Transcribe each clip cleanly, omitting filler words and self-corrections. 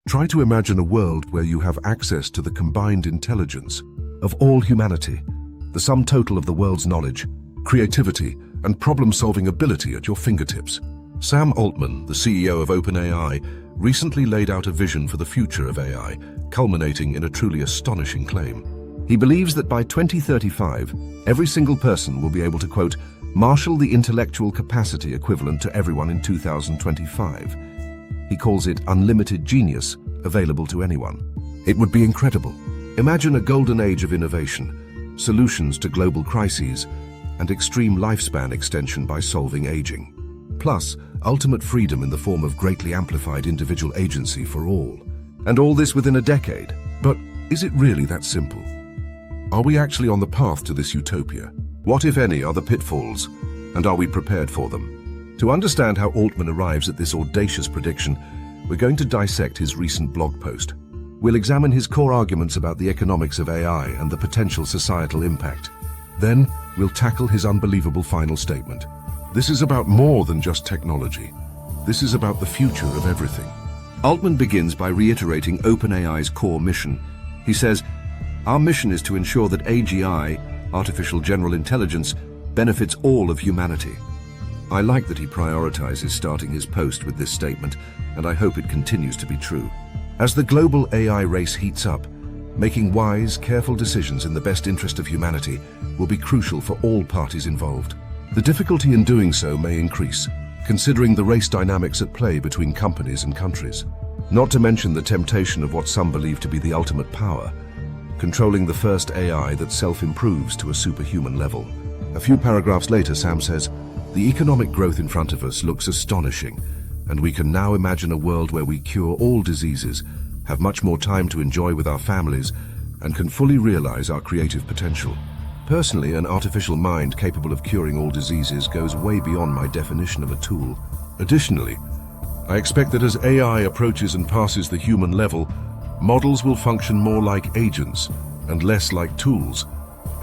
Try to imagine a world where you have access to the combined intelligence of all humanity, the sum total of the world's knowledge, creativity, and problem-solving ability at your fingertips. Sam Altman, the CEO of OpenAI, recently laid out a vision for the future of AI, culminating in a truly astonishing claim. He believes that by 2035, every single person will be able to, quote, marshal the intellectual capacity equivalent to everyone in 2025. He calls it unlimited genius, available to anyone. It would be incredible. Imagine a golden age of innovation, solutions to global crises, and extreme lifespan extension by solving aging. Plus, ultimate freedom in the form of greatly amplified individual agency for all. And all this within a decade. But is it really that simple? Are we actually on the path to this utopia? What, if any, are the pitfalls, and are we prepared for them? To understand how Altman arrives at this audacious prediction, we're going to dissect his recent blog post. We'll examine his core arguments about the economics of AI and the potential societal impact. Then, we'll tackle his unbelievable final statement. This is about more than just technology. This is about the future of everything. Altman begins by reiterating OpenAI's core mission. He says, "Our mission is to ensure that AGI, artificial general intelligence, benefits all of humanity." I like that he prioritizes starting his post with this statement, and I hope it continues to be true. As the global AI race heats up, making wise, careful decisions in the best interest of humanity will be crucial for all parties involved. The difficulty in doing so may increase, considering the race dynamics at play between companies and countries. Not to mention the temptation of what some believe to be the ultimate power, controlling the first AI that self-improves to a superhuman level. A few paragraphs later, Sam says, "The economic growth in front of us looks astonishing, and we can now imagine a world where we cure all diseases, have much more time to enjoy with our families, and can fully realize our creative potential. Personally, an artificial mind capable of curing all diseases goes way beyond my definition of a tool. Additionally, I expect that as AI approaches and passes the human level, models will function more like agents and less like tools,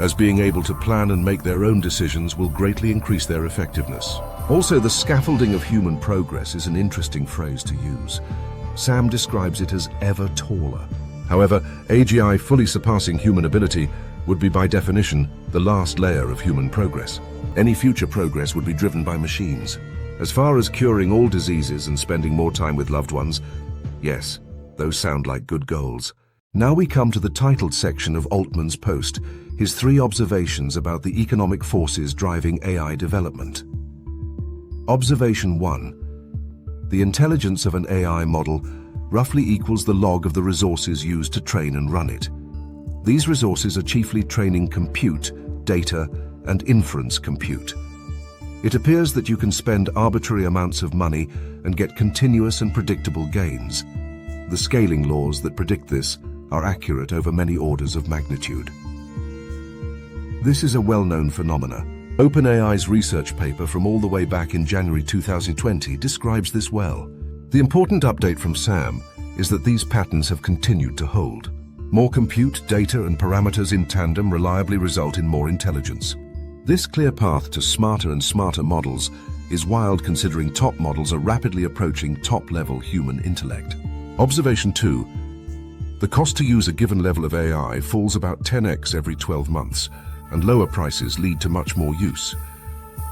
as being able to plan and make their own decisions will greatly increase their effectiveness." Also, the scaffolding of human progress is an interesting phrase to use. Sam describes it as ever taller. However, AGI fully surpassing human ability would be by definition the last layer of human progress. Any future progress would be driven by machines. As far as curing all diseases and spending more time with loved ones, yes, those sound like good goals. Now we come to the titled section of Altman's post, his 3 observations about the economic forces driving AI development. Observation 1. The intelligence of an AI model roughly equals the log of the resources used to train and run it. These resources are chiefly training compute, data, and inference compute. It appears that you can spend arbitrary amounts of money and get continuous and predictable gains. The scaling laws that predict this are accurate over many orders of magnitude. This is a well-known phenomena. OpenAI's research paper from all the way back in January 2020 describes this well. The important update from Sam is that these patterns have continued to hold. More compute, data, and parameters in tandem reliably result in more intelligence. This clear path to smarter and smarter models is wild, considering top models are rapidly approaching top-level human intellect. Observation 2. The cost to use a given level of AI falls about 10x every 12 months, and lower prices lead to much more use.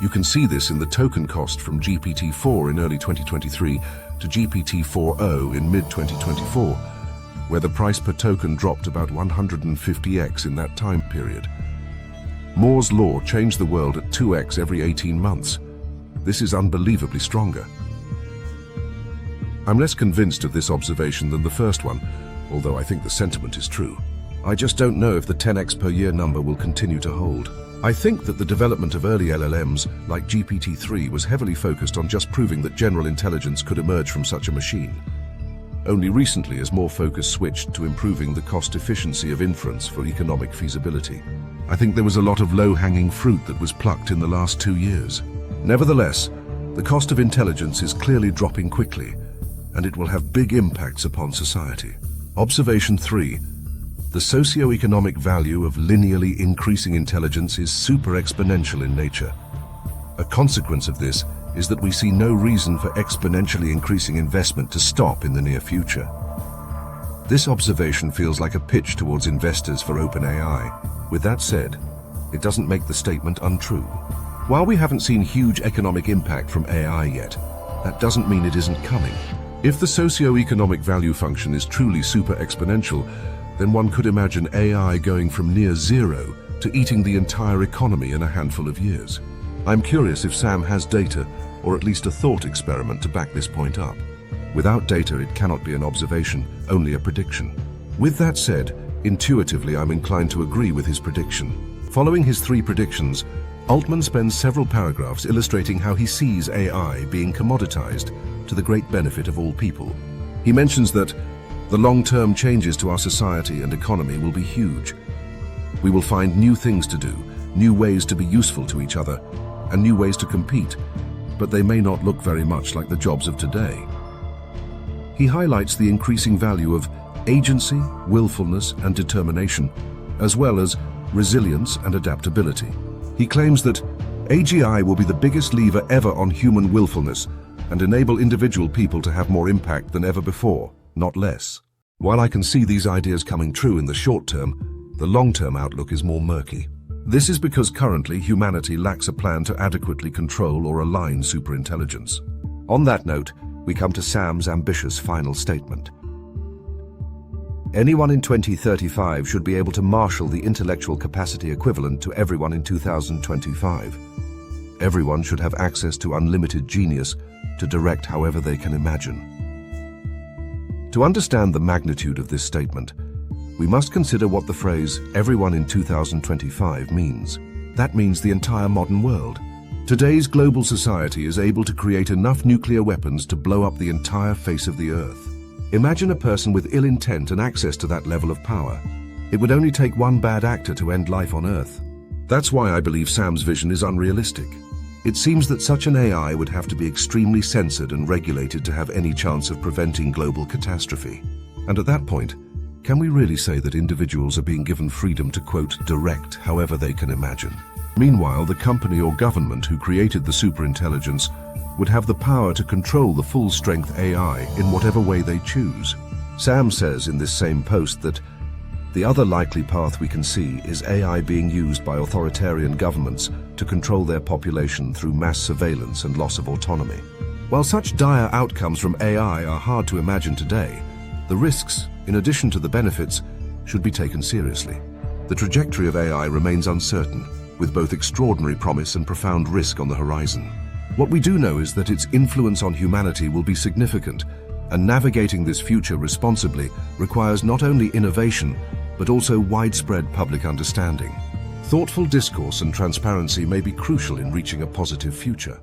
You can see this in the token cost from GPT-4 in early 2023 to GPT-4o in mid-2024, where the price per token dropped about 150x in that time period. Moore's law changed the world at 2x every 18 months. This is unbelievably stronger. I'm less convinced of this observation than the first one, although I think the sentiment is true. I just don't know if the 10x per year number will continue to hold. I think that the development of early LLMs, like GPT-3, was heavily focused on just proving that general intelligence could emerge from such a machine. Only recently has more focus switched to improving the cost efficiency of inference for economic feasibility. I think there was a lot of low-hanging fruit that was plucked in the last 2 years. Nevertheless, the cost of intelligence is clearly dropping quickly, and it will have big impacts upon society. Observation 3. The socio-economic value of linearly increasing intelligence is super exponential in nature. A consequence of this is that we see no reason for exponentially increasing investment to stop in the near future. This observation feels like a pitch towards investors for OpenAI. With that said, it doesn't make the statement untrue. While we haven't seen huge economic impact from AI yet, that doesn't mean it isn't coming. If the socio-economic value function is truly super exponential, then one could imagine AI going from near zero to eating the entire economy in a handful of years. I'm curious if Sam has data, or at least a thought experiment to back this point up. Without data, it cannot be an observation, only a prediction. With that said, intuitively I'm inclined to agree with his prediction. Following his 3 predictions, Altman spends several paragraphs illustrating how he sees AI being commoditized to the great benefit of all people. He mentions that the long-term changes to our society and economy will be huge. We will find new things to do, new ways to be useful to each other, and new ways to compete, but they may not look very much like the jobs of today. He highlights the increasing value of agency, willfulness, and determination, as well as resilience and adaptability. He claims that AGI will be the biggest lever ever on human willfulness and enable individual people to have more impact than ever before, not less. While I can see these ideas coming true in the short term, the long-term outlook is more murky. This is because currently humanity lacks a plan to adequately control or align superintelligence. On that note, we come to Sam's ambitious final statement. Anyone in 2035 should be able to marshal the intellectual capacity equivalent to everyone in 2025. Everyone should have access to unlimited genius to direct however they can imagine. To understand the magnitude of this statement, we must consider what the phrase "everyone in 2025" means. That means the entire modern world. Today's global society is able to create enough nuclear weapons to blow up the entire face of the Earth. Imagine a person with ill intent and access to that level of power. It would only take one bad actor to end life on Earth. That's why I believe Sam's vision is unrealistic. It seems that such an AI would have to be extremely censored and regulated to have any chance of preventing global catastrophe. And at that point, can we really say that individuals are being given freedom to, quote, direct however they can imagine? Meanwhile, the company or government who created the superintelligence would have the power to control the full-strength AI in whatever way they choose. Sam says in this same post that the other likely path we can see is AI being used by authoritarian governments to control their population through mass surveillance and loss of autonomy. While such dire outcomes from AI are hard to imagine today, the risks, in addition to the benefits, should be taken seriously. The trajectory of AI remains uncertain, with both extraordinary promise and profound risk on the horizon. What we do know is that its influence on humanity will be significant, and navigating this future responsibly requires not only innovation, but also widespread public understanding. Thoughtful discourse and transparency may be crucial in reaching a positive future.